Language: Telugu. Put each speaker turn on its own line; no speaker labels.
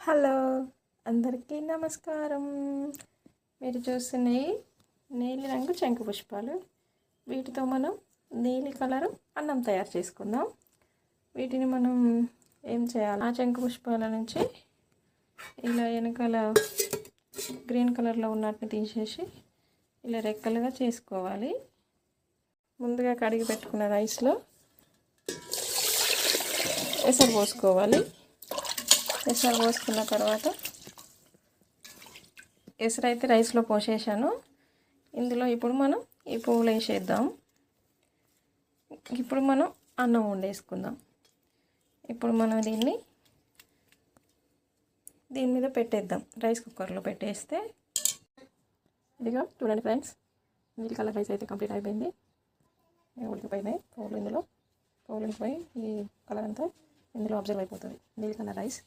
హలో, అందరికీ నమస్కారం. మీరు చూస్తున్నాయి నీలి రంగు శంకు పుష్పాలు. వీటితో మనం నీలి కలరు అన్నం తయారు చేసుకుందాం. వీటిని మనం ఏం చేయాలి, ఆ శంకు పుష్పాల నుంచి ఇలా వెనకాల గ్రీన్ కలర్లో ఉన్నట్టుని తీసేసి ఇలా రెక్కలుగా చేసుకోవాలి. ముందుగా కడిగి పెట్టుకున్న రైస్లో ఎసరు పోసుకోవాలి. ఎసరు పోసుకున్న తర్వాత ఎసరు అయితే రైస్లో పోసేసాను. ఇందులో ఇప్పుడు మనం ఈ పువ్వులు వేసేద్దాం. ఇప్పుడు మనం అన్నం వండేసుకుందాం. ఇప్పుడు మనం దీని మీద పెట్టేద్దాం. రైస్ కుక్కర్లో పెట్టేస్తే ఇదిగా చూడండి ఫ్రెండ్స్, నీలి కలర్ రైస్ అయితే కంప్లీట్ అయిపోయింది. ఉడికిపోయినాయి పువ్వులు. ఇందులో పువ్వులు ఉడికిపోయి ఈ కలర్ అంతా ఇందులో అబ్జర్వ్ అయిపోతుంది. నీలి కలర్ రైస్